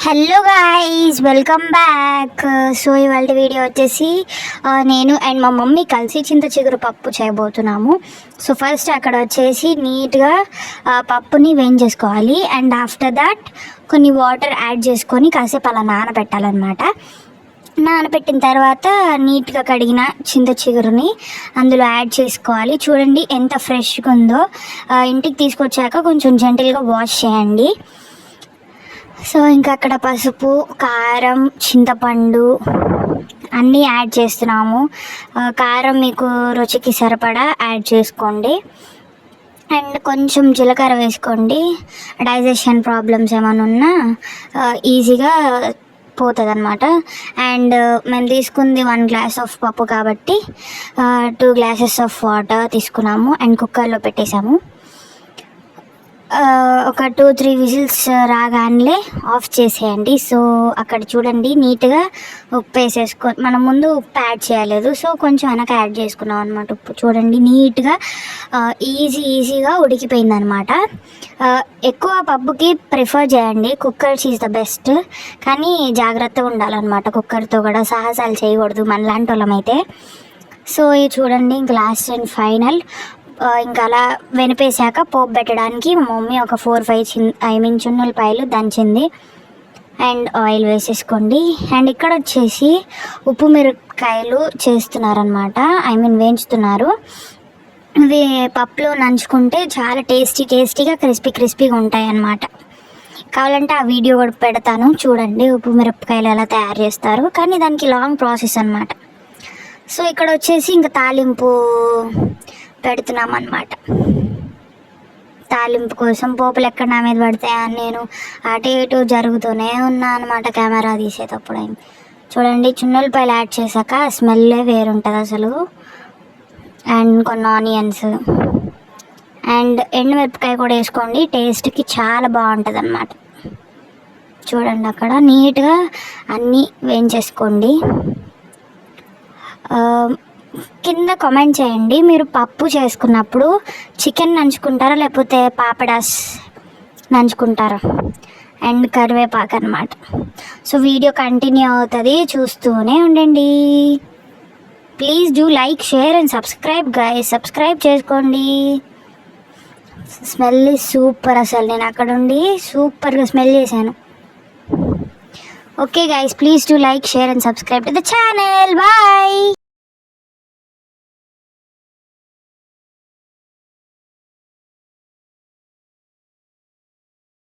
Hello guys, welcome back. So ఇవాళ video వచ్చేసి నేను అండ్ మా మమ్మీ కలిసి చింత చిగురు పప్పు చేయబోతున్నాము. సో ఫస్ట్ అక్కడ వచ్చేసి నీట్గా పప్పుని వేయించేసుకోవాలి. అండ్ ఆఫ్టర్ దాట్ కొన్ని వాటర్ యాడ్ చేసుకొని కాసేపు అలా నానబెట్టాలన్నమాట. నానబెట్టిన తర్వాత నీట్గా కడిగిన చింత చిగురుని అందులో యాడ్ చేసుకోవాలి. చూడండి ఎంత ఫ్రెష్గా ఉందో. ఇంటికి తీసుకొచ్చాక కొంచెం జెంటిల్గా వాష్ చేయండి. సో ఇంకా అక్కడ పసుపు, కారం, చింతపండు అన్నీ యాడ్ చేస్తున్నాము. కారం మీకు రుచికి సరిపడా యాడ్ చేసుకోండి. అండ్ కొంచెం జీలకర్ర వేసుకోండి. డైజెషన్ ప్రాబ్లమ్స్ ఏమైనా ఉన్నా ఈజీగా పోతుంది అనమాట. అండ్ మేము తీసుకుంది 1 గ్లాస్ ఆఫ్ పప్పు కాబట్టి 2 గ్లాసెస్ ఆఫ్ వాటర్ తీసుకున్నాము. అండ్ కుక్కర్లో పెట్టేసాము. ఒక 2-3 విజిల్స్ రాగానే ఆఫ్ చేసేయండి. సో అక్కడ చూడండి నీట్గా ఉప్పు వేసేసుకో. మనం ముందు ఉప్పు యాడ్ చేయలేదు, సో కొంచెం వెనక యాడ్ చేసుకున్నాం అనమాట. ఉప్పు చూడండి నీట్గా ఈజీగా ఉడికిపోయింది అనమాట. ఎక్కువ పప్పుకి ప్రిఫర్ చేయండి కుక్కర్స్ ఈజ్ ద బెస్ట్. కానీ జాగ్రత్తగా ఉండాలన్నమాట. కుక్కర్తో కూడా సాహసాలు చేయకూడదు మనలాంటి వాళ్ళమైతే. సో ఇది చూడండి ఇంకా లాస్ట్ అండ్ ఫైనల్. ఇంకా అలా వెనిపేశాక పోపు పెట్టడానికి మా మమ్మీ ఒక 4-5 చున్నులపాయలు దంచింది. అండ్ ఆయిల్ వేసేసుకోండి. అండ్ ఇక్కడ వచ్చేసి ఉప్పు మిరపకాయలు చేస్తున్నారనమాట, వేయించుతున్నారు. ఇవి పప్పులో నంచుకుంటే చాలా టేస్టీగా క్రిస్పీగా ఉంటాయి అన్నమాట. కావాలంటే ఆ వీడియో కూడా పెడతాను చూడండి, ఉప్పు మిరపకాయలు ఎలా తయారు చేస్తారు. కానీ దానికి లాంగ్ ప్రాసెస్ అన్నమాట. సో ఇక్కడ వచ్చేసి ఇంకా తాలింపు పెడుతున్నాం అన్నమాట. తాలింపు కోసం పోపులు ఎక్కడ నా మీద పడతాయని నేను అటు ఇటు జరుగుతూనే ఉన్నా అనమాట కెమెరా తీసేటప్పుడు. చూడండి చున్నులపాయలు యాడ్ చేశాక స్మెల్లే వేరుంటుంది అసలు. అండ్ కొన్ని ఆనియన్స్ అండ్ ఎండుమిరపకాయ కూడా వేసుకోండి, టేస్ట్కి చాలా బాగుంటుంది అన్నమాట. చూడండి అక్కడ నీట్గా అన్నీ వేయించేసుకోండి. కింద కామెంట్ చేయండి, మీరు పప్పు చేసుకున్నప్పుడు చికెన్ నంచుకుంటారా లేకపోతే పాపడాస్ నంచుకుంటారా. అండ్ కరివేపాకు అనమాట. సో వీడియో కంటిన్యూ అవుతుంది, చూస్తూనే ఉండండి. Please do like, share and subscribe guys. Subscribe చేసుకోండి. స్మెల్ సూపర్ అసలు. నేను అక్కడ ఉండి సూపర్గా స్మెల్ చేశాను. Okay guys, please do like, share and subscribe to the channel. Bye.